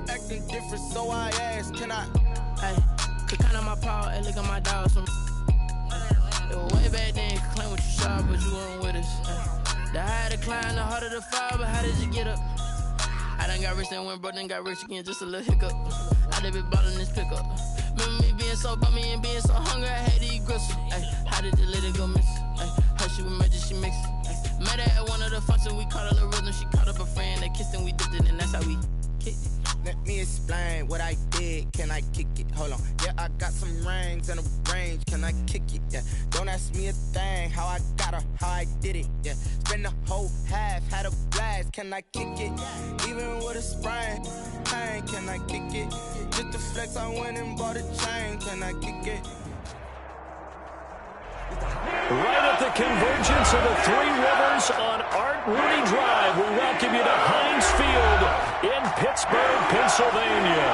acting different, so I asked, can I? Hey, could count on my power, hey, look at my dogs. It was way back then, you could claim what you saw, but you weren't with us. The higher the climb, the harder the fall, but how did you get up? I done got rich and went broke, then got rich again, just a little hiccup. I done been ballin' this pickup. Remember me being so bummy and being so hungry, I had to eat gristle. Ay, how did the lady go miss? Ay, how she was magic, she mixed. Met her at one of the functions, we caught a little rhythm. She caught up a friend, they kissed and we dipped it, and that's how we kicked it. Let me explain what I did. Can I kick it? Hold on. Yeah, I got some rings and a range. Can I kick it? Yeah. Don't ask me a thing. How I got her, how I did it. Yeah. Spend the whole half, had a blast. Can I kick it? Even with a sprain. Pain, can I kick it? Just the flex, I went and bought a chain. Can I kick it? Right at the convergence of the Three Rivers on Art Rooney Drive, we welcome you to Heinz Field in Pittsburgh, Pennsylvania.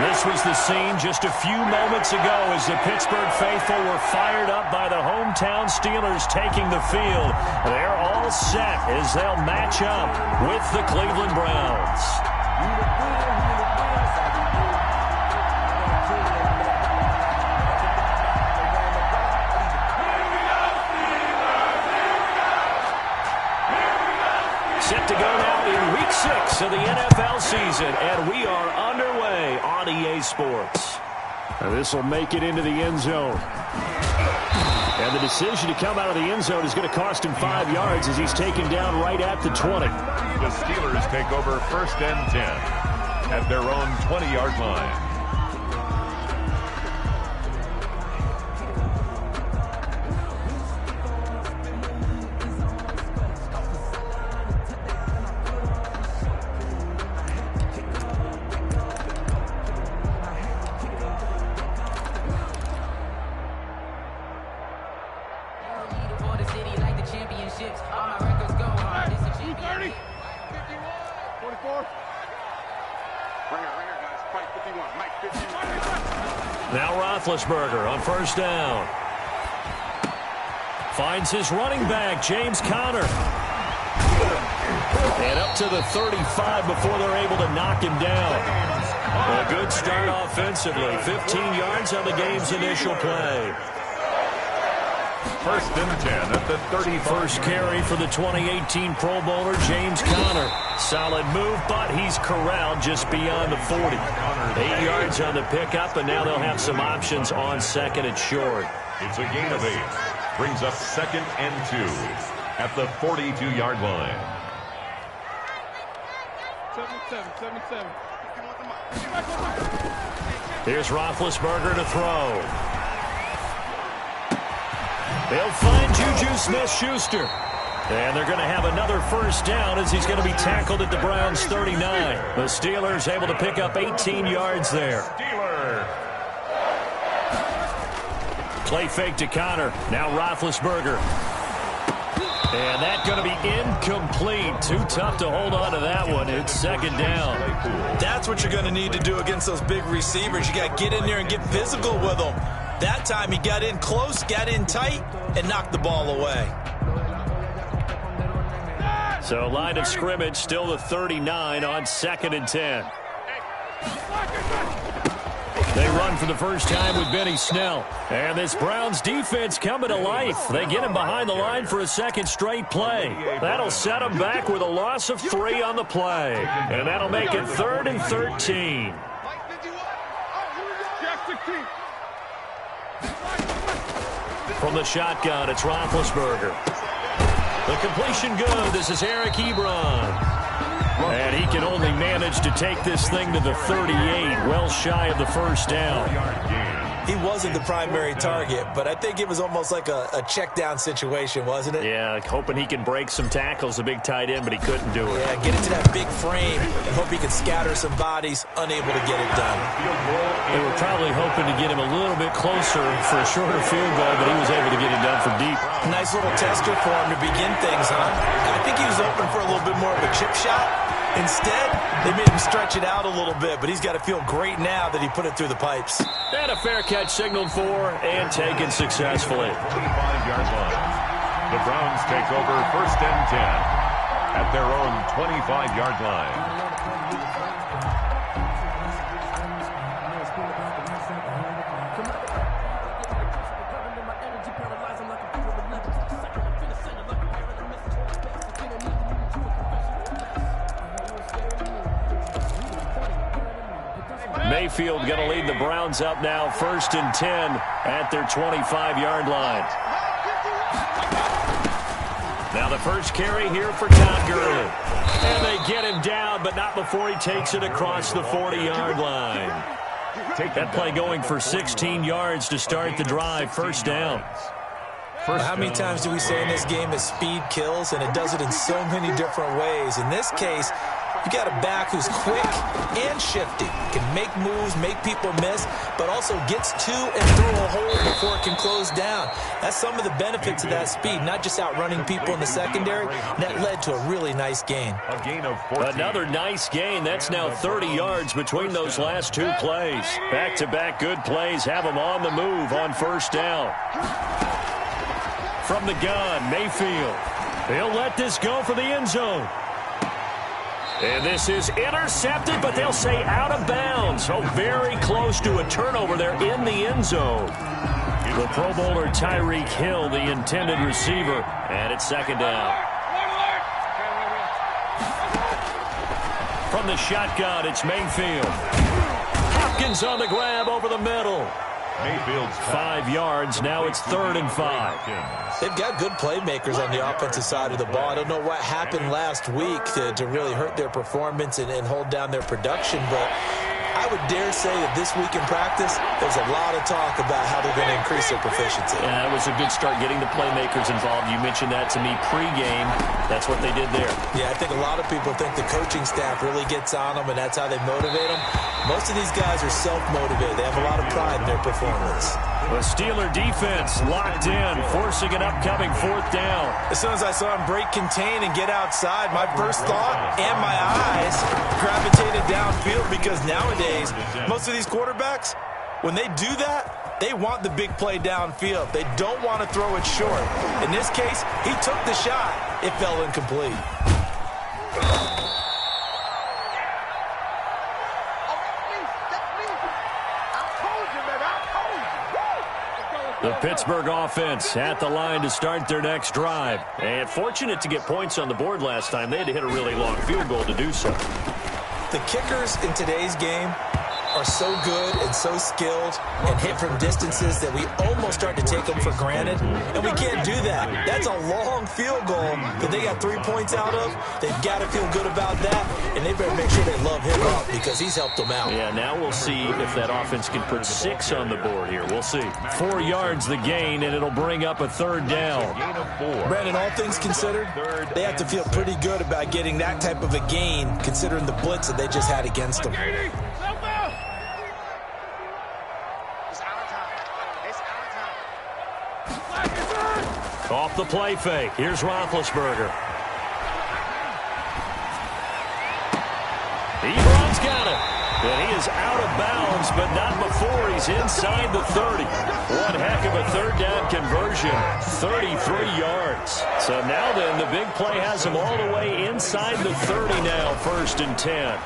This was the scene just a few moments ago as the Pittsburgh faithful were fired up by the hometown Steelers taking the field. They're all set as they'll match up with the Cleveland Browns. Set to go now in Week 6 of the NFL season, and we are underway on EA Sports. This will make it into the end zone. And the decision to come out of the end zone is going to cost him 5 yards as he's taken down right at the 20. The Steelers take over 1st and 10 at their own 20-yard line. Now Roethlisberger on 1st down. Finds his running back, James Conner. And up to the 35 before they're able to knock him down. A good start offensively. 15 yards on the game's initial play. 1st and 10 at the 31st carry for the 2018 Pro Bowler, James Conner. Solid move, but he's corralled just beyond the 40. 8 yards on the pickup, and now they'll have some options on 2nd and short. It's a gain of 8. Brings up 2nd and 2 at the 42-yard line. 7-7. Here's Roethlisberger to throw. They'll find Juju Smith-Schuster. And they're going to have another 1st down as he's going to be tackled at the Browns' 39. The Steelers able to pick up 18 yards there. Play fake to Conner. Now Roethlisberger. And that's going to be incomplete. Too tough to hold on to that one. It's 2nd down. That's what you're going to need to do against those big receivers. You got to get in there and get physical with them. That time he got in close, got in tight, and knocked the ball away. So line of scrimmage still the 39 on 2nd and 10. They run for the first time with Benny Snell. And this Browns defense coming to life. They get him behind the line for a 2nd straight play. That'll set him back with a loss of 3 on the play. And that'll make it 3rd and 13. From the shotgun, it's Roethlisberger. The completion good. This is Eric Ebron. And he can only manage to take this thing to the 38, well shy of the 1st down. He wasn't the primary target, but I think it was almost like a check down situation, wasn't it? Yeah, hoping he can break some tackles, a big tight end, but he couldn't do it. Yeah, get into that big frame and hope he can scatter some bodies, unable to get it done. They were probably hoping to get him a little bit closer for a shorter field goal, but he was able to get it done from deep. Nice little tester for him to begin things, huh? I think he was open for a little bit more of a chip shot. Instead, they made him stretch it out a little bit, but he's got to feel great now that he put it through the pipes. And a fair catch signaled for and taken successfully. 25-yard line. The Browns take over 1st and 10 at their own 25-yard line. Mayfield going to lead the Browns up now, 1st and 10 at their 25-yard line. Now the first carry here for Todd Gurley. And they get him down, but not before he takes it across the 40-yard line. That play going for 16 yards to start the drive, 1st down. How many times do we say in this game that speed kills, and it does it in so many different ways? In this case, you got a back who's quick and shifty, can make moves, make people miss, but also gets to and through a hole before it can close down. That's some of the benefits of that speed, not just outrunning people in the secondary. And that led to a really nice gain. A gain of 14. Another nice gain. That's now 30 yards between those last 2 plays. Back-to-back good plays have them on the move on 1st down. From the gun, Mayfield. They'll let this go for the end zone. And this is intercepted, but they'll say out of bounds. So very close to a turnover there in the end zone. The Pro Bowler Tyreek Hill, the intended receiver, and it's 2nd down. From the shotgun, it's Mayfield. Hopkins on the grab over the middle. Mayfield's 5 yards. Now it's 3rd and 5. They've got good playmakers on the offensive side of the ball. I don't know what happened last week to really hurt their performance and hold down their production, but I would dare say that this week in practice, there's a lot of talk about how they're going to increase their proficiency. Yeah, it was a good start getting the playmakers involved. You mentioned that to me pregame. That's what they did there. Yeah, I think a lot of people think the coaching staff really gets on them, and that's how they motivate them. Most of these guys are self-motivated. They have a lot of pride in their performance. The Steeler defense locked in, forcing an upcoming 4th down. As soon as I saw him break contain and get outside, my first thought and my eyes gravitated downfield, because nowadays, most of these quarterbacks, when they do that, they want the big play downfield. They don't want to throw it short. In this case, he took the shot. It fell incomplete. The Pittsburgh offense at the line to start their next drive. And fortunate to get points on the board last time. They had to hit a really long field goal to do so. The kickers in today's game are so good and so skilled and hit from distances that we almost start to take them for granted, and we can't do that. That's a long field goal that they got 3 points out of. They've got to feel good about that, and they better make sure they love him up because he's helped them out. Yeah, now we'll see if that offense can put 6 on the board here. We'll see. 4 yards the gain, and it'll bring up a 3rd down. Brandon, all things considered, they have to feel pretty good about getting that type of a gain considering the blitz that they just had against them. Off the play fake. Here's Roethlisberger. Ebron's got it. And he is out of bounds, but not before he's inside the 30. One heck of a 3rd down conversion. 33 yards. So now then, the big play has him all the way inside the 30 now, 1st and 10.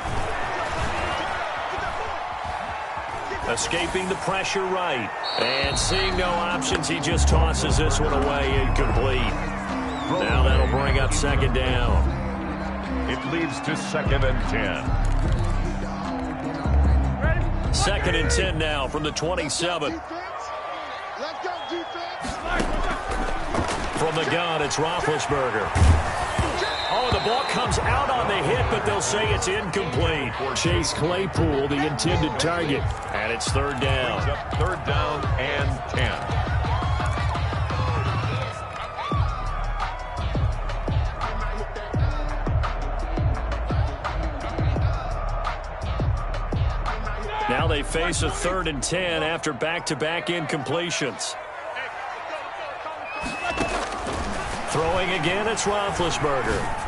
Escaping the pressure right. And seeing no options, he just tosses this one away, incomplete. Now that'll bring up 2nd down. It leads to 2nd and 10. 2nd and 10 now from the 27. From the gun, it's Roethlisberger. Oh, the ball comes out on the hit, but they'll say it's incomplete. Chase Claypool, the intended target. And it's 3rd down. 3rd down and 10. Now they face a 3rd and 10 after back-to-back incompletions. Throwing again, it's Roethlisberger.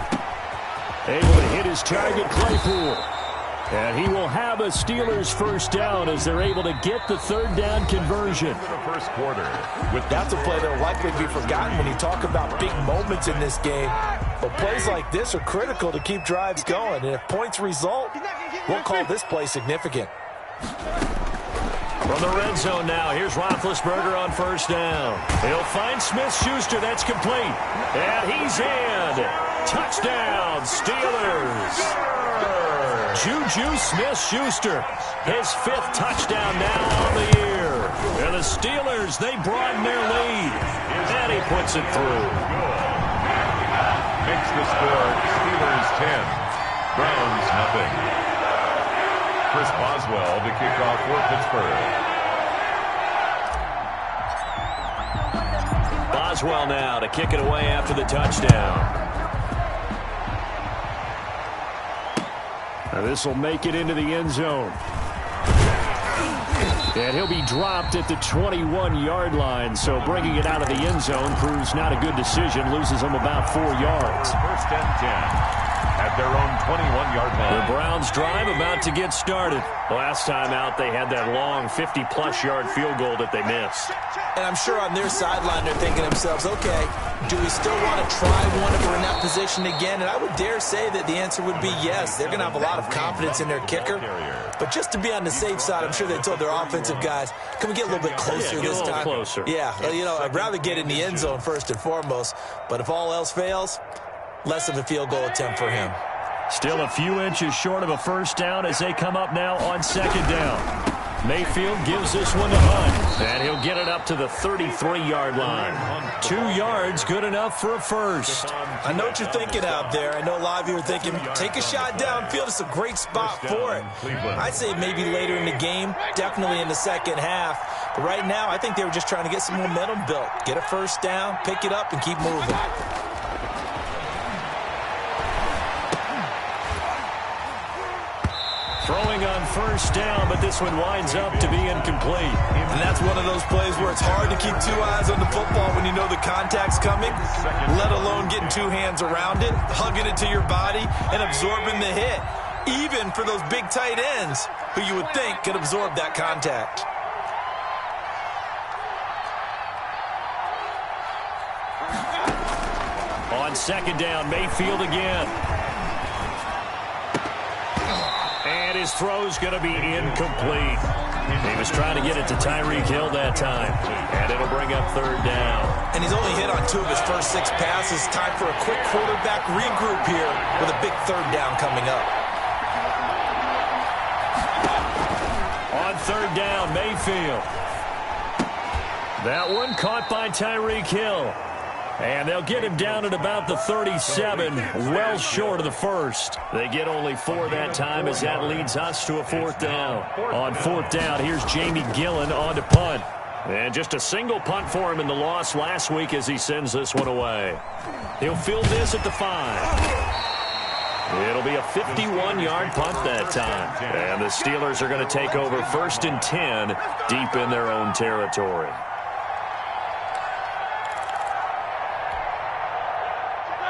Able to hit his target, Claypool. And he will have a Steelers 1st down as they're able to get the 3rd down conversion. The first quarter. That's a play that will likely be forgotten when you talk about big moments in this game. But plays like this are critical to keep drives going. And if points result, we'll call this play significant. From the red zone now, here's Roethlisberger on 1st down. He'll find Smith-Schuster. That's complete. And he's in. Touchdown, Steelers. Juju Smith-Schuster, his 5th touchdown now on the year. And the Steelers, they broaden their lead. And he puts it through. Makes the score Steelers 10, Browns nothing. Chris Boswell to kick off for Pittsburgh. Boswell now to kick it away after the touchdown. Now this will make it into the end zone. And he'll be dropped at the 21-yard line, so bringing it out of the end zone proves not a good decision. Loses them about 4 yards. First and 10 at their own 21-yard line. The Browns drive about to get started. Last time out, they had that long 50-plus yard field goal that they missed. And I'm sure on their sideline they're thinking to themselves, okay, do we still want to try one if we're in that position again? And I would dare say that the answer would be yes. They're going to have a lot of confidence in their kicker. But just to be on the safe side, I'm sure they told their offensive guys, can we get a little bit closer this time? Closer. Yeah, you know, I'd rather get in the end zone first and foremost. But if all else fails, less of a field goal attempt for him. Still a few inches short of a first down as they come up now on second down. Mayfield gives this one to Hunt, and he'll get it up to the 33-yard line. 2 yards, good enough for a first. I know what you're thinking out there. I know a lot of you are thinking, take a shot downfield. It's a great spot for it. I'd say maybe later in the game, definitely in the second half. But right now, I think they were just trying to get some momentum built. Get a first down, pick it up, and keep moving. Throwing on first down, but this one winds up to be incomplete. And that's one of those plays where it's hard to keep 2 eyes on the football when you know the contact's coming, let alone getting 2 hands around it, hugging it to your body, and absorbing the hit, even for those big tight ends who you would think could absorb that contact. On second down, Mayfield again. And his throw's going to be incomplete. He was trying to get it to Tyreek Hill that time. And it'll bring up third down. And he's only hit on 2 of his first 6 passes. Time for a quick quarterback regroup here with a big third down coming up. On third down, Mayfield. That one caught by Tyreek Hill. And they'll get him down at about the 37, well short of the first. They get only 4 that time as that leads us to a fourth down. On fourth down, here's Jamie Gillen on to punt. And just a single punt for him in the loss last week as he sends this one away. He'll field this at the 5. It'll be a 51-yard punt that time. And the Steelers are going to take over first and 10 deep in their own territory.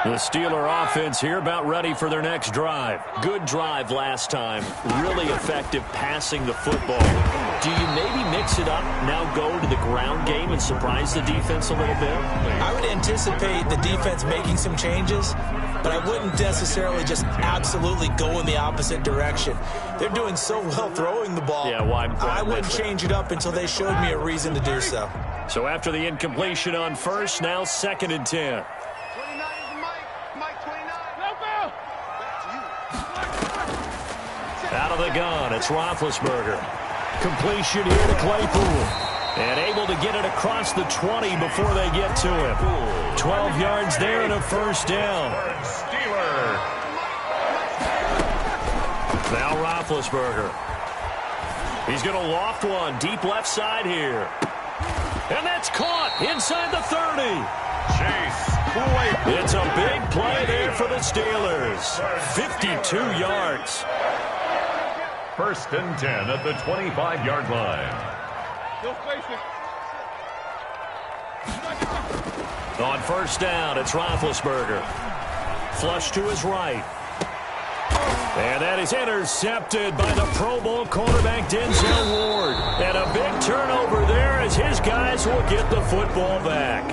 The Steeler offense here about ready for their next drive. Good drive last time. Really effective passing the football. Do you maybe mix it up, now go to the ground game and surprise the defense a little bit? I would anticipate the defense making some changes, but I wouldn't necessarily just absolutely go in the opposite direction. They're doing so well throwing the ball. Yeah, why I wouldn't change it up until they showed me a reason to do so. So after the incompletion on first, now second and 10. Out of the gun, it's Roethlisberger. Completion here to Claypool. And able to get it across the 20 before they get to him. 12 yards there and a first down. Steeler. Now Roethlisberger. He's going to loft one deep left side here. And that's caught inside the 30. Chase. It's a big play there for the Steelers. 52 yards. First and 10 at the 25-yard line. On first down, it's Roethlisberger. Flush to his right. And that is intercepted by the Pro Bowl cornerback Denzel Ward. And a big turnover there as his guys will get the football back.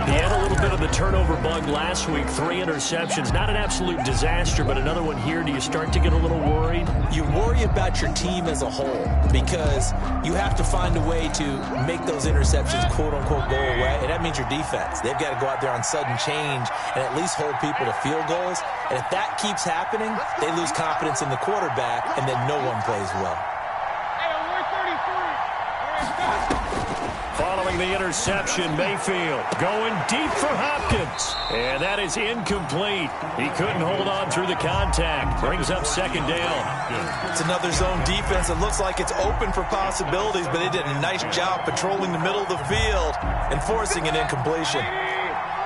He had a little bit of the turnover bug last week, 3 interceptions. Not an absolute disaster, but another one here. Do you start to get a little worried? You worry about your team as a whole because you have to find a way to make those interceptions, quote-unquote, go away, and that means your defense. They've got to go out there on sudden change and at least hold people to field goals, and if that keeps happening, they lose confidence in the quarterback, and then no one plays well. Following the interception, Mayfield going deep for Hopkins. And that is incomplete. He couldn't hold on through the contact. Brings up second down. It's another zone defense. It looks like it's open for possibilities, but they did a nice job patrolling the middle of the field and forcing an incompletion.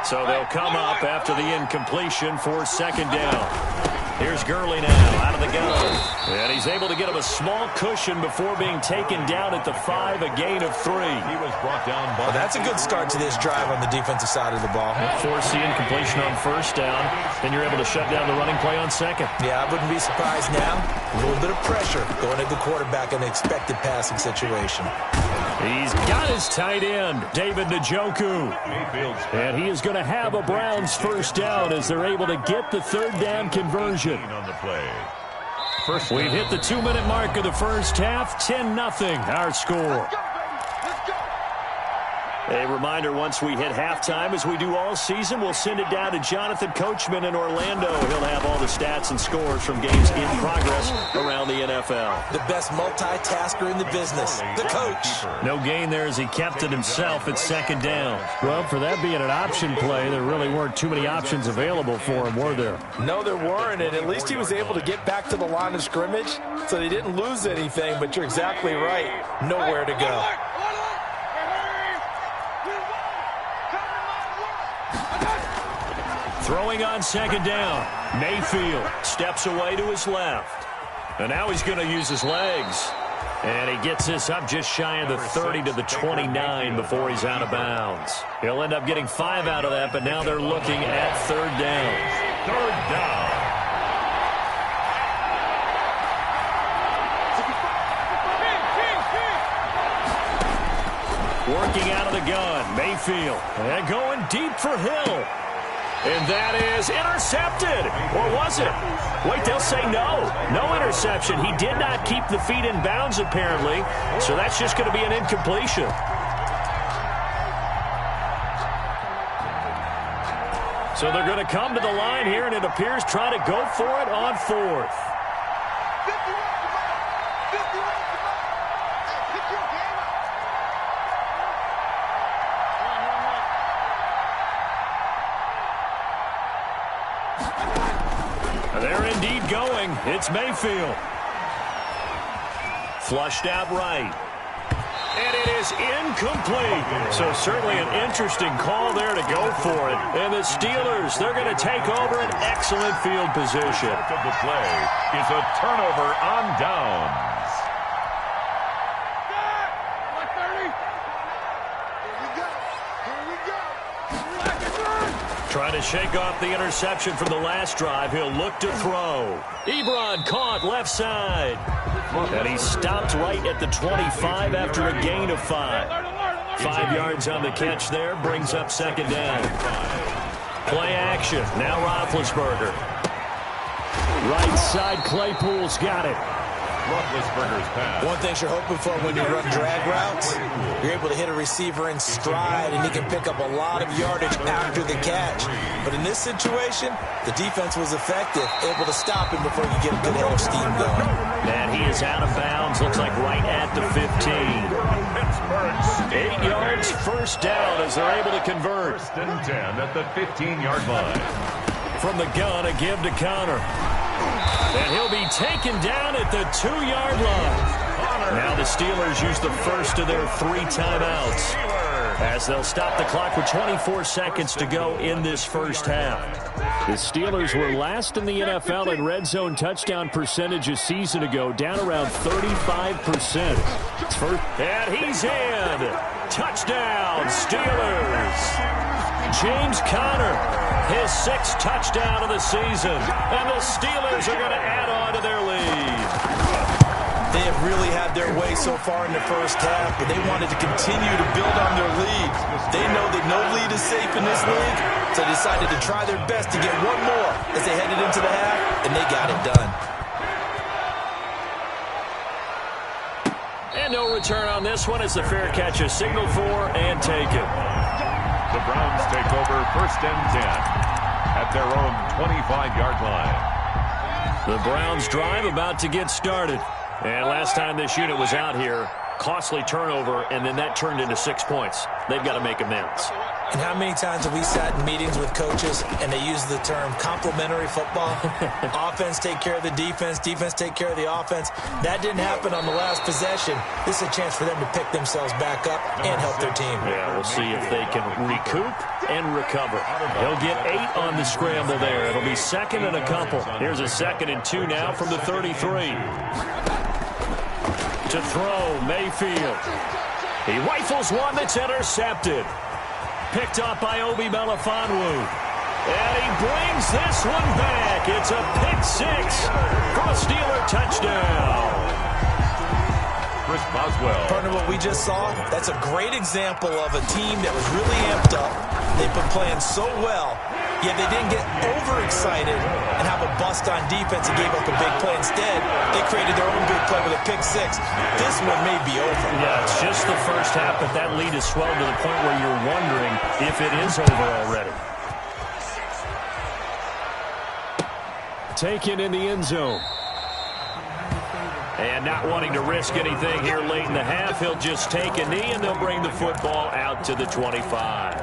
So they'll come up after the incompletion for second down. Here's Gurley now out of the gun. And he's able to get him a small cushion before being taken down at the 5, a gain of 3. He was brought down by... Well, that's a good start to this drive on the defensive side of the ball. Force the incompletion on first down. Then you're able to shut down the running play on second. Yeah, I wouldn't be surprised now. A little bit of pressure going at the quarterback in an expected passing situation. He's got his tight end, David Njoku. And he is going to have a Browns first down as they're able to get the third down conversion. On the play. We've hit the 2-minute mark of the first half. 10-0 our score. A reminder, once we hit halftime, as we do all season, we'll send it down to Jonathan Coachman in Orlando. He'll have all the stats and scores from games in progress around the NFL. The best multitasker in the business, the coach. No gain there as he kept it himself at second down. Well, for that being an option play, there really weren't too many options available for him, were there? No, there weren't, and at least he was able to get back to the line of scrimmage, so they didn't lose anything, but you're exactly right. Nowhere to go. Throwing on second down. Mayfield steps away to his left. And now he's going to use his legs. And he gets this up just shy of the 30 to the 29 before he's out of bounds. He'll end up getting 5 out of that, but now they're looking at third down. Third down. Working out of the gun, Mayfield. And going deep for Hill. And that is intercepted. Or was it? Wait, they'll say no. No interception. He did not keep the feet in bounds, apparently. So that's just going to be an incompletion. So they're going to come to the line here, and it appears try to go for it on fourth. They're indeed going. It's Mayfield. Flushed out right. And it is incomplete. So certainly an interesting call there to go for it. And the Steelers, they're going to take over an excellent field position. The play is a turnover on downs. Trying to shake off the interception from the last drive. He'll look to throw. Ebron caught left side. And he stopped right at the 25 after a gain of 5. 5 yards on the catch there. Brings up second down. Play action. Now Roethlisberger. Right side, Claypool's got it. Roethlisberger's pass. One thing you're hoping for when you run drag routes, you're able to hit a receiver in stride, and he can pick up a lot of yardage after the catch. But in this situation, the defense was effective, able to stop him before you get a good head of steam going. And he is out of bounds, looks like right at the 15. 8 yards, first down as they're able to convert. First and 10 at the 15-yard line. From the gun, a give to Connor. And he'll be taken down at the 2-yard line. Now the Steelers use the first of their 3 timeouts as they'll stop the clock with 24 seconds to go in this first half. The Steelers were last in the NFL in red zone touchdown percentage a season ago, down around 35%. It's first, and he's in. Touchdown, Steelers. James Conner, his 6th touchdown of the season. And the Steelers are going to add on to their lead. They have really had their way so far in the first half, but they wanted to continue to build on their lead. They know that no lead is safe in this league, So they decided to try their best to get one more as they headed into the half, and they got it done. And no return on this one as the fair catch is signaled for and taken. The Browns take over 1st and 10 at their own 25-yard line. The Browns drive about to get started. And last time this unit was out here, costly turnover, and then that turned into 6 points. They've got to make amends. And how many times have we sat in meetings with coaches and they use the term complementary football? Offense take care of the defense, defense take care of the offense. That didn't happen on the last possession. This is a chance for them to pick themselves back up and help their team. Yeah, we'll see if they can recoup and recover. He'll get 8 on the scramble there. It'll be 2nd and a couple. Here's a 2nd and 2 now from the 33. To throw, Mayfield. He rifles one that's intercepted. Picked up by Obi Melifonwu. And he brings this one back. It's a pick 6 for a Steeler touchdown. Chris Boswell. Partner, what we just saw, that's a great example of a team that was really amped up. They've been playing so well, yet they didn't get overexcited and have a bust on defense and gave up a big play. Instead, they created their own big play with a pick 6. This one may be over. Yeah, it's just the first half, but that lead is swelled to the point where you're wondering if it is over already. Taken in the end zone. And not wanting to risk anything here late in the half, he'll just take a knee, and they'll bring the football out to the 25.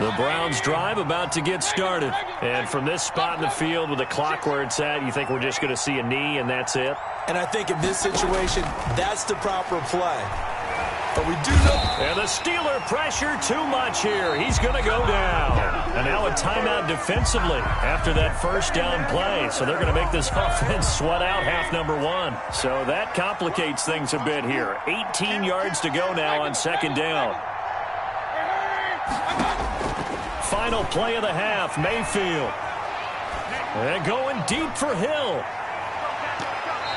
The Browns drive about to get started. And from this spot in the field with the clock where it's at, you think we're just going to see a knee and that's it? And I think in this situation, that's the proper play. But we do know. And the Steeler pressure too much here. He's going to go down. And now a timeout defensively after that first down play. So they're going to make this offense sweat out half number 1. So that complicates things a bit here. 18 yards to go now on 2nd down. Final play of the half, Mayfield. And going deep for Hill.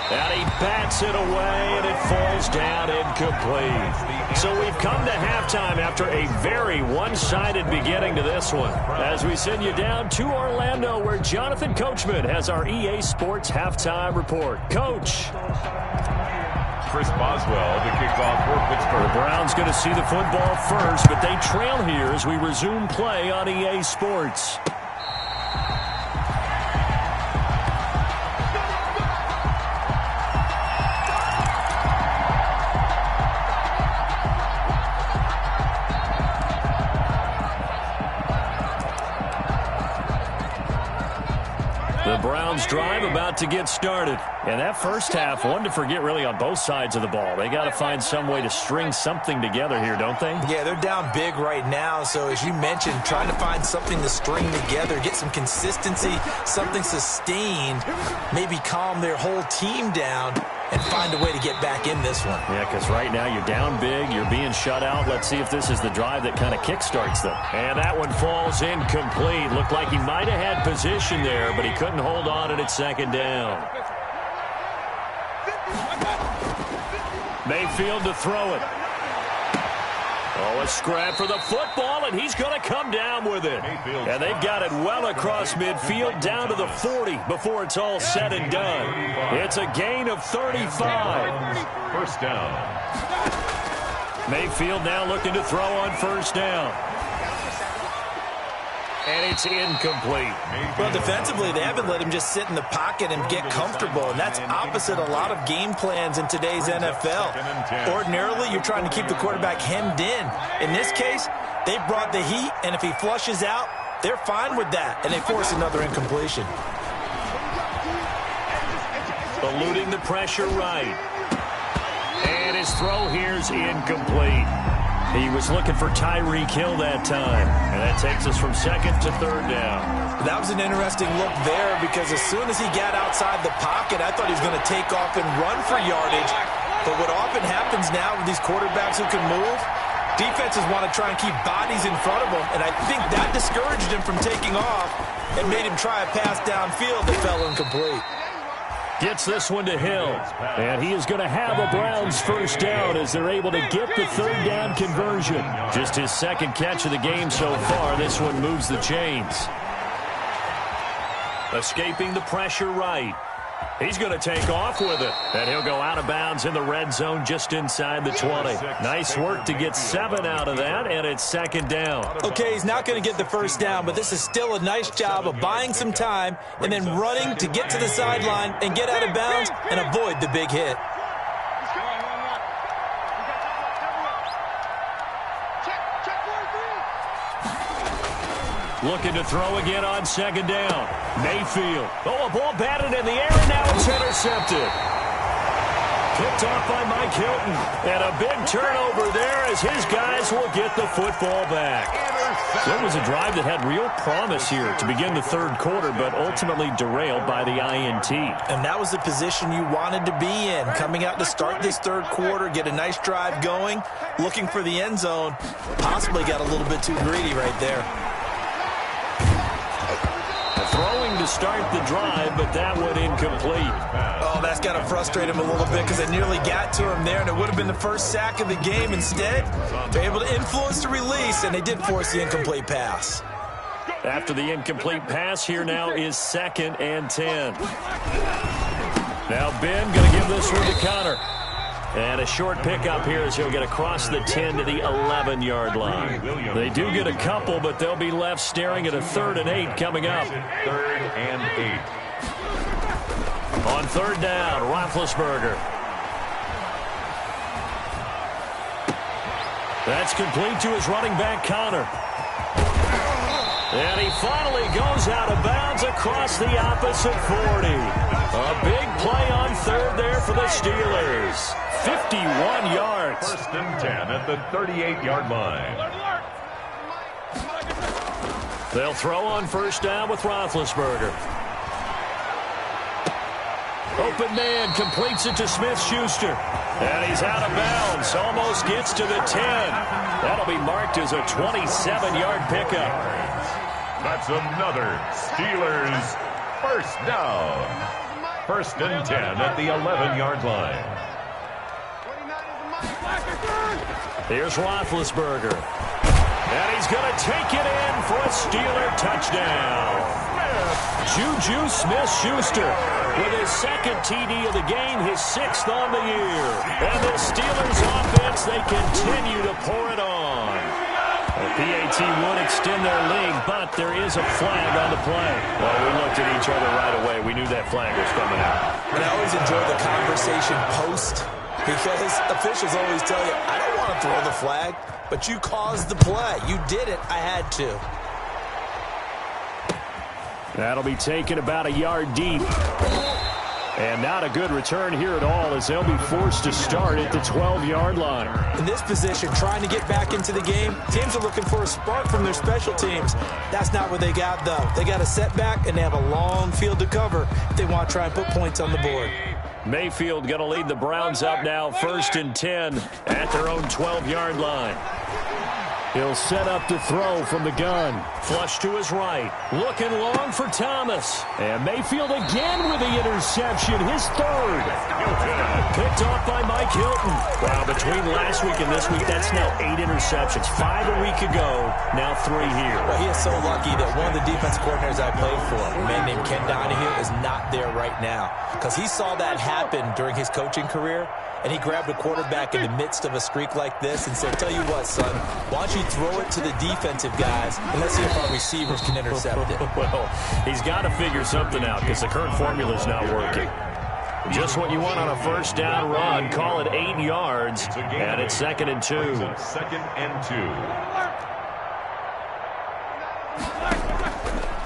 And he bats it away, and it falls down incomplete. So we've come to halftime after a very one-sided beginning to this one. As we send you down to Orlando, where Jonathan Coachman has our EA Sports halftime report. Coach. Chris Boswell, the kickoff for Pittsburgh. The Browns going to see the football first, but they trail here as we resume play on EA Sports. The Browns drive about to get started. And that first half, one to forget really on both sides of the ball. They got to find some way to string something together here, don't they? Yeah, they're down big right now. So as you mentioned, trying to find something to string together, get some consistency, something sustained, maybe calm their whole team down and find a way to get back in this one. Yeah, because right now you're down big, you're being shut out. Let's see if this is the drive that kind of kickstarts them. And that one falls incomplete. Looked like he might have had position there, but he couldn't hold on and it's 2nd down. Mayfield to throw it. Oh, a scrap for the football, and he's going to come down with it. And they've got it well across midfield down to the 40 before it's all said and done. It's a gain of 35. First down. Mayfield now looking to throw on first down. And it's incomplete. Well, defensively, they haven't let him just sit in the pocket and get comfortable, and that's opposite a lot of game plans in today's NFL. Ordinarily, you're trying to keep the quarterback hemmed in. In this case, they brought the heat, and if he flushes out, they're fine with that, and they force another incompletion. Eluding the pressure right. And his throw here's incomplete. He was looking for Tyreek Hill that time. And that takes us from 2nd to 3rd down. That was an interesting look there because as soon as he got outside the pocket, I thought he was going to take off and run for yardage. But what often happens now with these quarterbacks who can move, defenses want to try and keep bodies in front of them. And I think that discouraged him from taking off and made him try a pass downfield that fell incomplete. Gets this one to Hill. And he is going to have a Browns first down as they're able to get the third down conversion. Just his second catch of the game so far. This one moves the chains. Escaping the pressure right. He's going to take off with it. And he'll go out of bounds in the red zone just inside the 20. Nice work to get 7 out of that, and it's second down. Okay, he's not going to get the first down, but this is still a nice job of buying some time and then running to get to the sideline and get out of bounds and avoid the big hit. Looking to throw again on second down. Mayfield. Oh, a ball batted in the air, and now it's intercepted. Picked off by Mike Hilton. And a big turnover there as his guys will get the football back. There was a drive that had real promise here to begin the third quarter, but ultimately derailed by the INT. And that was the position you wanted to be in. Coming out to start this third quarter, get a nice drive going, looking for the end zone. Possibly got a little bit too greedy right there. Throwing to start the drive, but that one incomplete. Oh, that's got to frustrate him a little bit because they nearly got to him there, and it would have been the first sack of the game. Instead, they're able to influence the release, and they did force the incomplete pass. After the incomplete pass, here now is 2nd and 10. Now Ben going to give this one to Connor. And a short pickup here as he'll get across the 10 to the 11-yard line. They do get a couple, but they'll be left staring at a 3rd and 8 coming up. 3rd and 8. On third down, Roethlisberger. That's complete to his running back, Connor. And he finally goes out of bounds across the opposite 40. A big play on third there for the Steelers. 51 yards. 1st and 10 at the 38-yard line. They'll throw on first down with Roethlisberger. Open man completes it to Smith-Schuster. And he's out of bounds. Almost gets to the 10. That'll be marked as a 27-yard pickup. That's another Steelers first down. 1st and 10 at the 11-yard line. Here's Roethlisberger. And he's going to take it in for a Steeler touchdown. Juju Smith-Schuster with his 2nd TD of the game, his 6th on the year. And the Steelers offense, they continue to pour it on. The PAT would extend their lead, but there is a flag on the play. Well, we looked at each other right away. We knew that flag was coming out. And I always enjoy the conversation post because officials always tell you, I don't want to throw the flag, but you caused the play. You did it. I had to. That'll be taken about a yard deep. And not a good return here at all as they'll be forced to start at the 12-yard line. In this position, trying to get back into the game, teams are looking for a spark from their special teams. That's not what they got, though. They got a setback, and they have a long field to cover if they want to try and put points on the board. Mayfield going to lead the Browns up now, 1st and 10 at their own 12-yard line. He'll set up to throw from the gun. Flush to his right. Looking long for Thomas. And Mayfield again with the interception. His 3rd. Picked off by Mike Hilton. Wow, between last week and this week, that's now 8 interceptions. 5 a week ago, now 3 here. Well, he is so lucky that one of the defense coordinators I played for, a man named Ken Donahue, is not there right now. Because he saw that happen during his coaching career. And he grabbed a quarterback in the midst of a streak like this and said, tell you what, son, why don't you throw it to the defensive guys and let's see if our receivers can intercept it. Well, he's got to figure something out because the current formula is not working. Just what you want on a first down run. Call it 8 yards, and it's 2nd and 2. 2nd and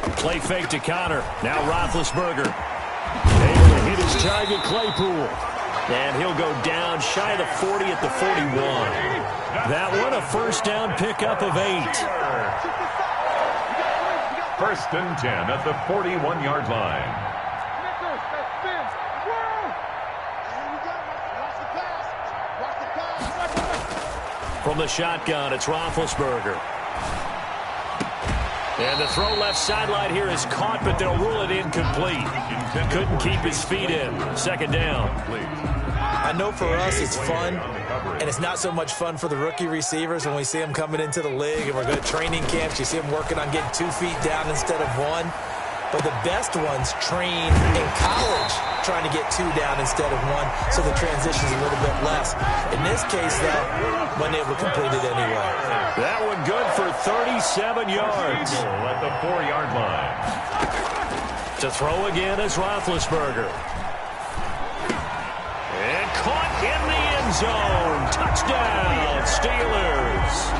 2. Play fake to Connor. Now Roethlisberger. Able to hit his target, Claypool. And he'll go down shy of the 40 at the 41. That one a first down pickup of 8. 1st and 10 at the 41-yard line. From the shotgun, it's Roethlisberger. And the throw left sideline here is caught, but they'll rule it incomplete. Couldn't keep his feet in. Second down. I know for us it's fun, and it's not so much fun for the rookie receivers when we see them coming into the league and we're going to training camps. You see them working on getting 2 feet down instead of 1. But the best ones train in college trying to get 2 down instead of 1, so the transition's a little bit less. In this case, though, wasn't able to complete it anyway. That one good for 37 yards. At the 4-yard line. To throw again is Roethlisberger. And caught in the end zone. Touchdown, Steelers.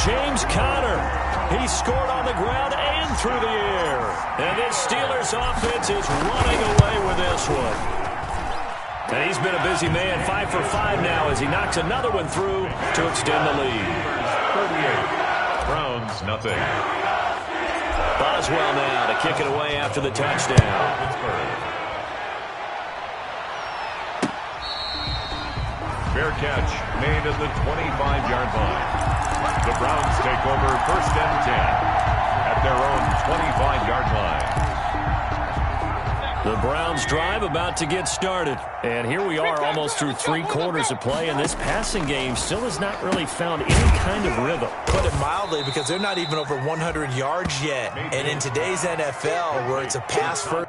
James Conner. He scored on the ground and through the air. And this Steelers offense is running away with this one. And he's been a busy man, 5 for 5 now as he knocks another one through to extend the lead. 38. Browns, nothing. Boswell now to kick it away after the touchdown. Fair catch made at the 25-yard line. The Browns take over 1st and 10 at their own 25-yard line. The Browns drive about to get started. And here we are almost through 3 quarters of play, and this passing game still has not really found any kind of rhythm. Put it mildly, because they're not even over 100 yards yet. And in today's NFL, where it's a pass first.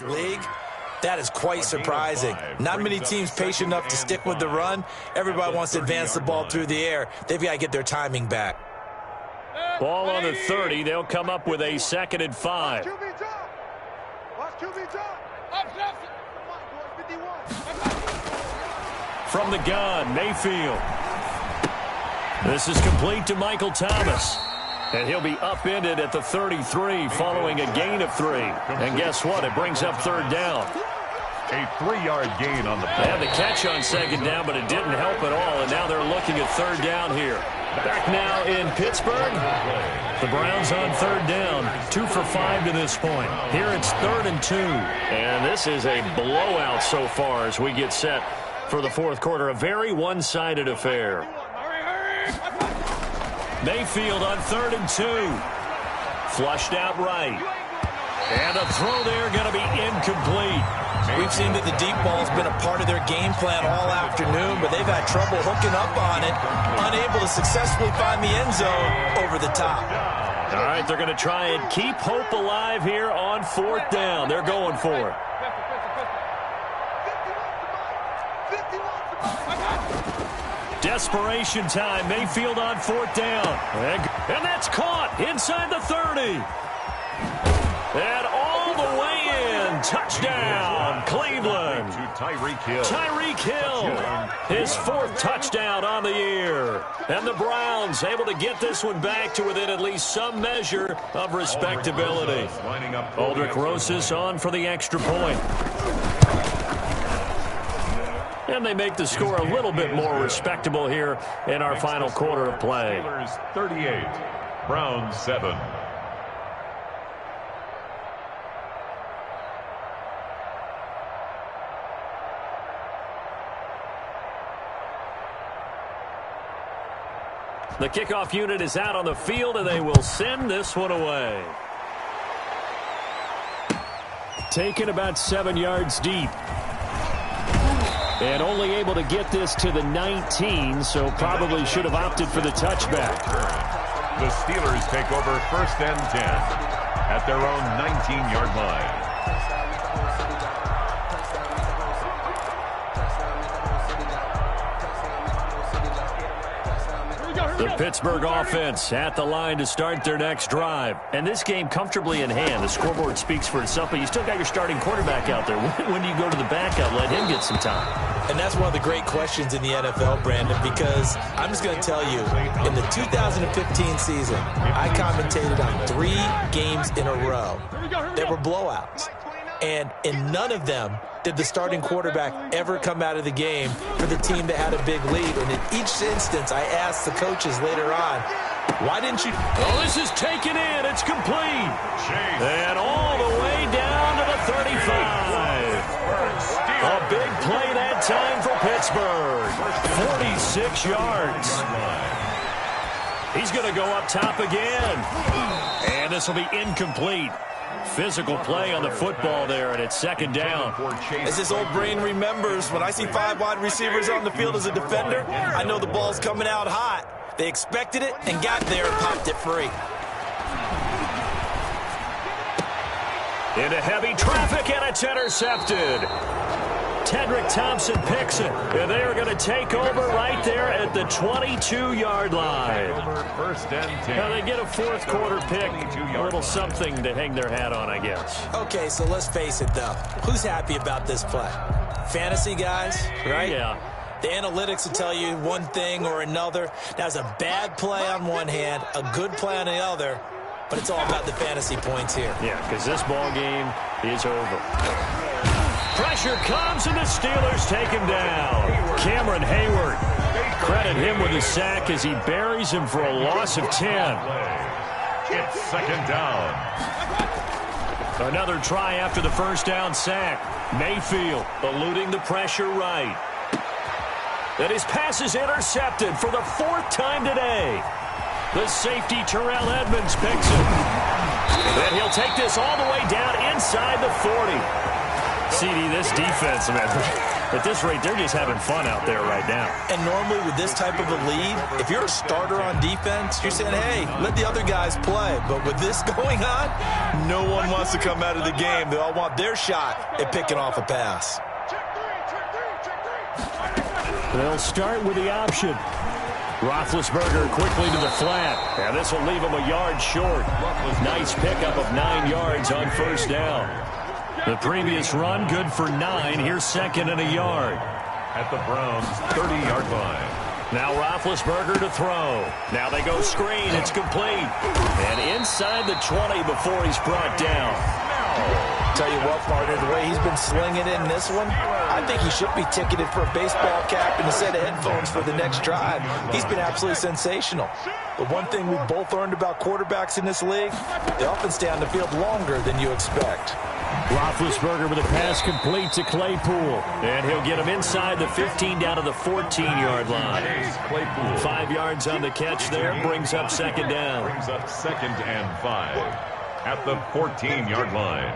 League, that is quite surprising. Not many teams patient enough to stick with the run. Everybody wants to advance the ball through the air. They've got to get their timing back. Ball on the 30. They'll come up with a 2nd and 5. From the gun, Mayfield. This is complete to Michael Thomas. And he'll be upended at the 33 following a gain of 3. And guess what? It brings up 3rd down. A 3-yard gain on the play. They had the catch on 2nd down, but it didn't help at all. And now they're looking at 3rd down here. Back now in Pittsburgh. The Browns on 3rd down. 2 for 5 to this point. Here it's 3rd and 2. And this is a blowout so far as we get set for the 4th quarter. A very one-sided affair. Mayfield on 3rd and 2. Flushed out right. And a throw there going to be incomplete. We've seen that the deep ball's been a part of their game plan all afternoon, but they've had trouble hooking up on it, unable to successfully find the end zone over the top. All right, they're going to try and keep hope alive here on 4th down. They're going for it. Desperation time. Mayfield on 4th down. And that's caught inside the 30. And all the way in. Touchdown, Cleveland. To Tyreek Hill. Tyreek Hill. His 4th touchdown on the year. And the Browns able to get this one back to within at least some measure of respectability. Aldrich Rosas on for the extra point. And they make the score a little bit more respectable here in our final quarter of play. Steelers 38, Browns 7. The kickoff unit is out on the field, and they will send this one away. Taken about 7 yards deep. And only able to get this to the 19, so probably should have opted for the touchback. The Steelers take over 1st and 10 at their own 19-yard line. The Pittsburgh offense at the line to start their next drive. And this game comfortably in hand. The scoreboard speaks for itself, but you still got your starting quarterback out there. When do you go to the backup, let him get some time? And that's one of the great questions in the NFL, Brandon, because I'm just going to tell you, in the 2015 season, I commentated on 3 games in a row. They were blowouts. And in none of them did the starting quarterback ever come out of the game for the team that had a big lead. And in each instance, I asked the coaches later on, why didn't you? Oh, this is taken in. It's complete. And all the way down to the 35. A big play that time for Pittsburgh. 46 yards. He's going to go up top again. And this will be incomplete. Physical play on the football there, and it's second down. As this old brain remembers, when I see 5 wide receivers on the field as a defender, I know the ball's coming out hot. They expected it and got there and popped it free. Into heavy traffic, and it's intercepted. Tedrick Thompson picks it, and they are going to take over right there at the 22-yard line. First and 10. Now they get a fourth quarter pick, a little something to hang their hat on, I guess. Okay, so let's face it, though. Who's happy about this play? Fantasy guys, right? Yeah. The analytics will tell you one thing or another. That's a bad play on one hand, a good play on the other, but it's all about the fantasy points here. Yeah, because this ball game is over. Pressure comes, and the Steelers take him down. Cameron Hayward. Credit him with a sack as he buries him for a loss of 10. It's second down. Another try after the first down sack. Mayfield eluding the pressure right. And his pass is intercepted for the fourth time today. The safety Terrell Edmonds picks him. And he'll take this all the way down inside the 40. CD, this defense, man, at this rate, they're just having fun out there right now. And normally with this type of a lead, if you're a starter on defense, you're saying, hey, let the other guys play. But with this going on, no one wants to come out of the game. They all want their shot at picking off a pass. They'll start with the option. Roethlisberger quickly to the flat. And this will leave him a yard short. Nice pickup of 9 yards on first down. The previous run, good for 9. Here's second and a yard. At the Browns' 30-yard line. Now Roethlisberger to throw. Now they go screen. It's complete. And inside the 20 before he's brought down. Tell you what, partner, the way he's been slinging in this one, I think he should be ticketed for a baseball cap and a set of headphones for the next drive. He's been absolutely sensational. But one thing we've both learned about quarterbacks in this league, they often stay on the field longer than you expect. Roethlisberger with a pass complete to Claypool. And he'll get him inside the 15 down to the 14-yard line. 5 yards on the catch there. Brings up second down. Brings up second and 5 at the 14-yard line.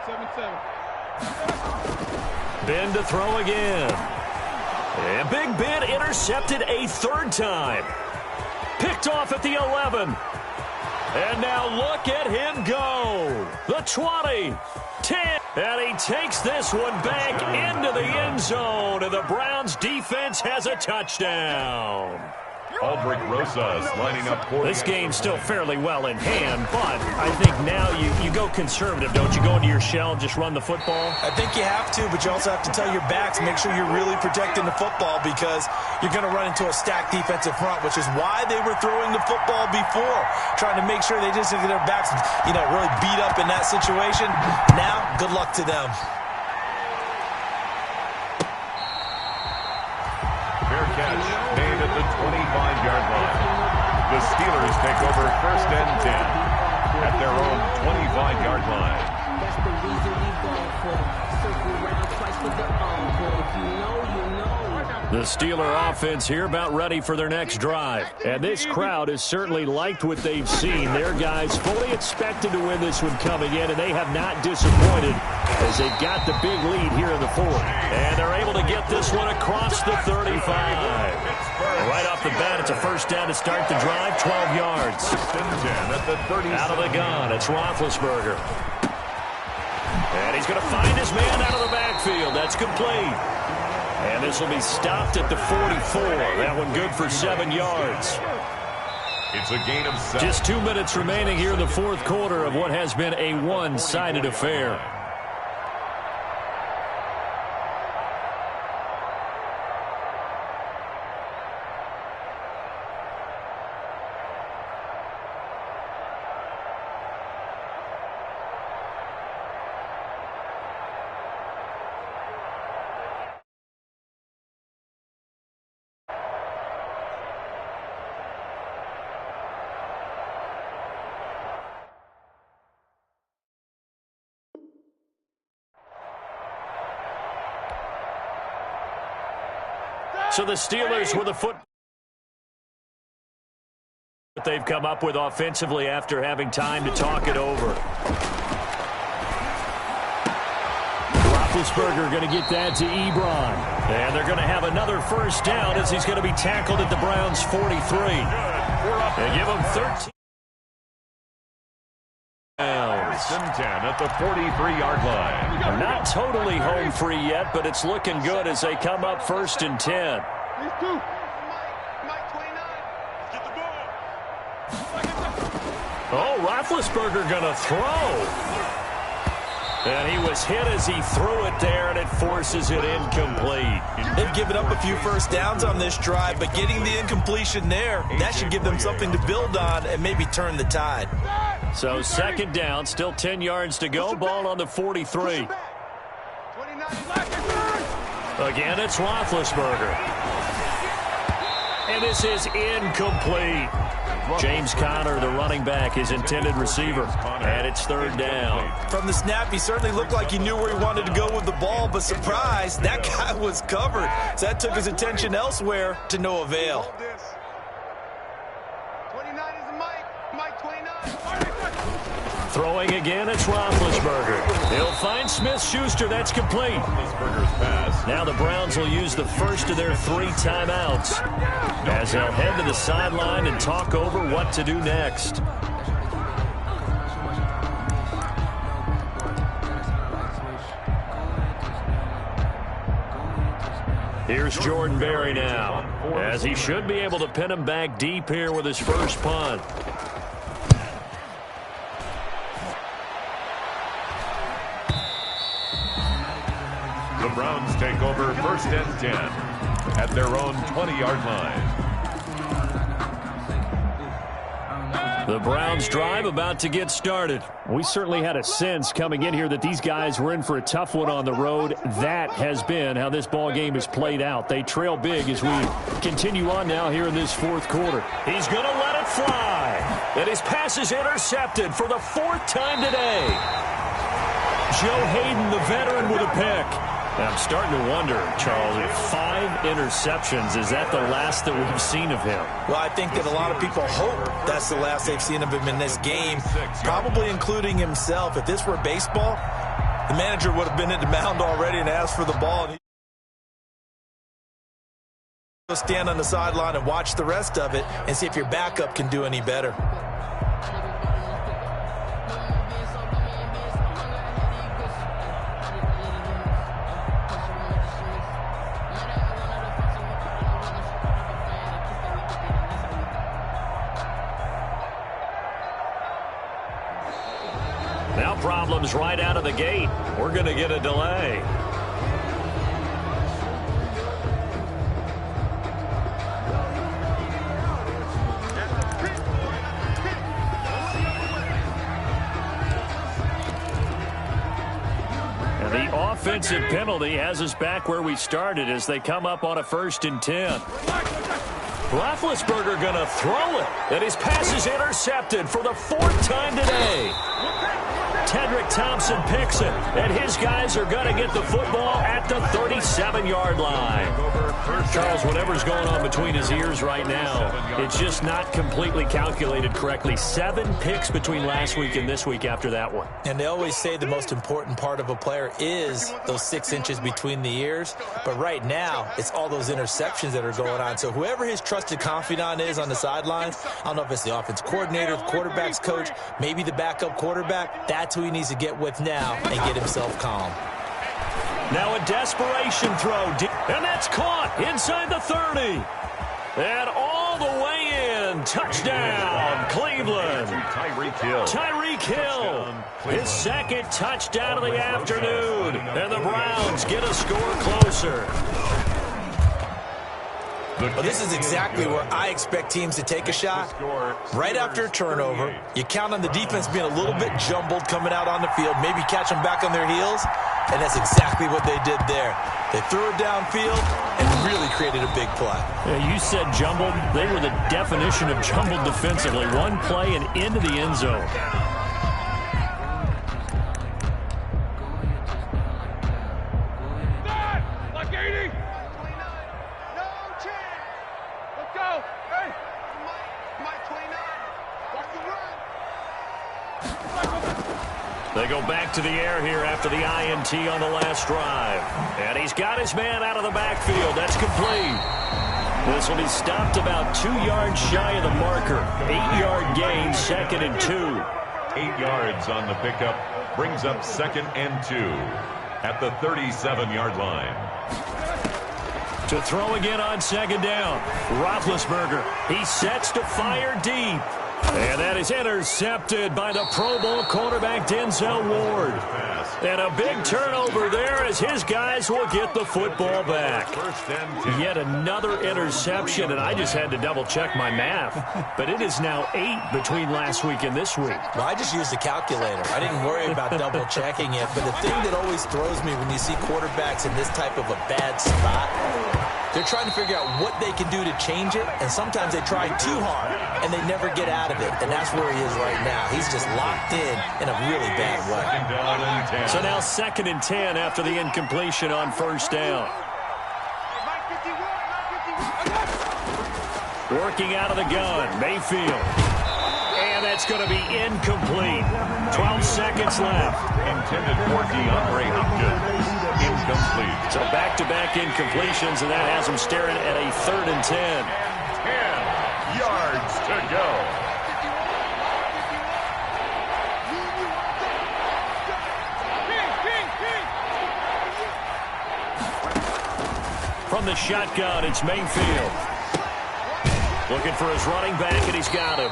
77. Ben to throw again. And Big Ben intercepted a third time. Picked off at the 11. And now look at him go. The 20, 10, and he takes this one back into the end zone, and the Browns defense has a touchdown. Aldrich Rosas lining up for this game's still fairly well in hand, but I think now you go conservative, don't you? Go into your shell and just run the football? I think you have to, but you also have to tell your backs, make sure you're really protecting the football because you're going to run into a stacked defensive front, which is why they were throwing the football before, trying to make sure they just get their backs, really beat up in that situation. Now, good luck to them. Fair catch made at the 25-yard line. The Steelers take over first and 10 at their own 25-yard line. That's the reason we go for circle round twice with the encore. If you know, you know. The Steeler offense here about ready for their next drive. And this crowd has certainly liked what they've seen. Their guys fully expected to win this one coming in, and they have not disappointed as they got the big lead here in the fourth. And they're able to get this one across the 35. Right off the bat, it's a first down to start the drive, 12 yards. Out of the gun, it's Roethlisberger. And he's going to find his man out of the backfield. That's complete. And this will be stopped at the 44. That one good for 7 yards. It's a gain of 7. Just 2 minutes remaining here in the fourth quarter of what has been a one-sided affair. So the Steelers with a foot that they've come up with offensively after having time to talk it over. Roethlisberger going to get that to Ebron. And they're going to have another first down as he's going to be tackled at the Browns' 43. They give him 13. First and 10 at the 43-yard line. Not totally home free yet, but it's looking good as they come up first and 10. Oh, Roethlisberger going to throw. And he was hit as he threw it there, and it forces it incomplete. They've given up a few first downs on this drive, but getting the incompletion there, that should give them something to build on and maybe turn the tide. So second down, still 10 yards to go, ball on the 43. Again, it's Roethlisberger. And this is incomplete. James Conner, the running back, his intended receiver. And it's third down. From the snap, he certainly looked like he knew where he wanted to go with the ball, but surprise, that guy was covered. So that took his attention elsewhere to no avail. 29 is Mike 29. Throwing again, it's Roethlisberger. He'll find Smith-Schuster. That's complete. Now the Browns will use the first of their 3 timeouts as they'll head to the sideline and talk over what to do next. Here's Jordan Berry now, as he should be able to pin him back deep here with his first punt. The Browns take over first and 10 at their own 20-yard line. The Browns drive about to get started. We certainly had a sense coming in here that these guys were in for a tough one on the road. That has been how this ball game has played out. They trail big as we continue on now here in this fourth quarter. He's going to let it fly. And his pass is intercepted for the 4th time today. Joe Hayden, the veteran, with a pick. I'm starting to wonder, Charles, if 5 interceptions, is that the last that we've seen of him? Well, I think that a lot of people hope that's the last they've seen of him in this game, probably including himself. If this were baseball, the manager would have been at the mound already and asked for the ball. And he'll stand on the sideline and watch the rest of it and see if your backup can do any better. Now problems right out of the gate. We're going to get a delay. And the offensive penalty has us back where we started as they come up on a 1st and 10. Roethlisberger going to throw it, and his pass is intercepted for the 4th time today. Tedrick Thompson picks it, and his guys are going to get the football at the 37-yard line. Charles, whatever's going on between his ears right now, it's just not completely calculated correctly. 7 picks between last week and this week after that one. And they always say the most important part of a player is those 6 inches between the ears. But right now, it's all those interceptions that are going on. So whoever his trusted confidant is on the sidelines, I don't know if it's the offense coordinator, the quarterback's coach, maybe the backup quarterback, that's who he needs to get with now and get himself calm. Now a desperation throw, and that's caught inside the 30. And all the way in, touchdown, Cleveland. Tyreek Hill, his 2nd touchdown of the afternoon. And the Browns get a score closer. Well, this is exactly where I expect teams to take a shot. Right after a turnover, you count on the defense being a little bit jumbled coming out on the field, maybe catch them back on their heels, and that's exactly what they did there. They threw it downfield and really created a big play. Yeah, you said jumbled. They were the definition of jumbled defensively. One play and into the end zone. go. Hey. Mike 29. Watch the run. They go back to the air here after the INT on the last drive. And he's got his man out of the backfield. That's complete. This will be stopped about 2 yards shy of the marker. 8-yard gain, 2nd and 2. 8 yards on the pickup. Brings up 2nd and 2 at the 37-yard line. To throw again on 2nd down. Roethlisberger. He sets to fire deep. And that is intercepted by the Pro Bowl quarterback Denzel Ward. And a big turnover there as his guys will get the football back. Yet another interception, and I just had to double-check my math. But it is now 8 between last week and this week. Well, I just used a calculator. I didn't worry about double-checking it. But the thing that always throws me when you see quarterbacks in this type of a bad spot, they're trying to figure out what they can do to change it, and sometimes they try too hard, and they never get out of it, and that's where he is right now. He's just locked in a really bad way. So now 2nd and 10 after the incompletion on 1st down. Working out of the gun, Mayfield. And that's going to be incomplete. 12 seconds left. Intended for DeAndre Hopkins. Incomplete. So back-to-back incompletions, and that has them staring at a 3rd and 10. 10 yards to go. From the shotgun, it's Mayfield. Looking for his running back, and he's got him.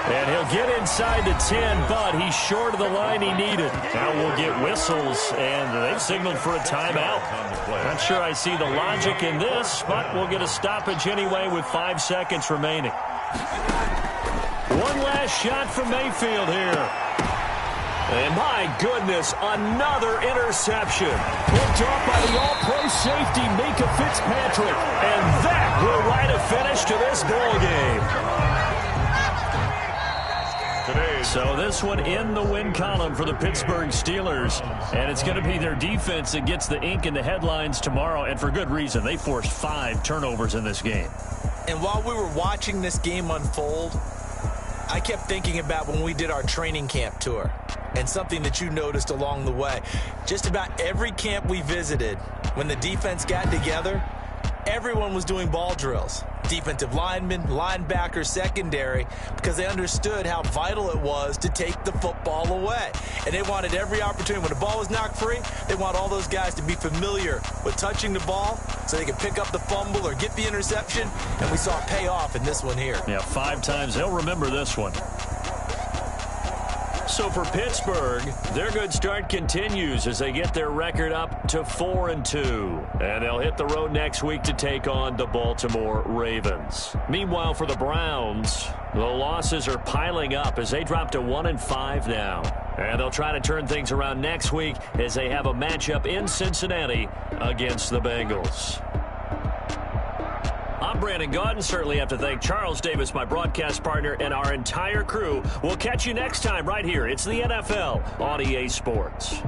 And he'll get inside the 10, but he's short of the line he needed. Now we'll get whistles, and they've signaled for a timeout. Not sure I see the logic in this, but we'll get a stoppage anyway with 5 seconds remaining. One last shot from Mayfield here. And my goodness, another interception. Picked off by the all-pro safety, Mika Fitzpatrick. And that will write a finish to this ball game. So this one in the win column for the Pittsburgh Steelers. And it's going to be their defense that gets the ink in the headlines tomorrow. And for good reason. They forced 5 turnovers in this game. And while we were watching this game unfold, I kept thinking about when we did our training camp tour. And something that you noticed along the way. Just about every camp we visited, when the defense got together, everyone was doing ball drills. Defensive linemen, linebackers, secondary, because they understood how vital it was to take the football away. And they wanted every opportunity. When the ball was knocked free, they want all those guys to be familiar with touching the ball so they can pick up the fumble or get the interception. And we saw it pay off in this one here. Yeah, 5 times. They'll remember this one. So for Pittsburgh, their good start continues as they get their record up to 4-2. And they'll hit the road next week to take on the Baltimore Ravens. Meanwhile, for the Browns, the losses are piling up as they drop to 1-5 now. And they'll try to turn things around next week as they have a matchup in Cincinnati against the Bengals. I'm Brandon Gaudin. Certainly have to thank Charles Davis, my broadcast partner, and our entire crew. We'll catch you next time right here. It's the NFL on EA Sports.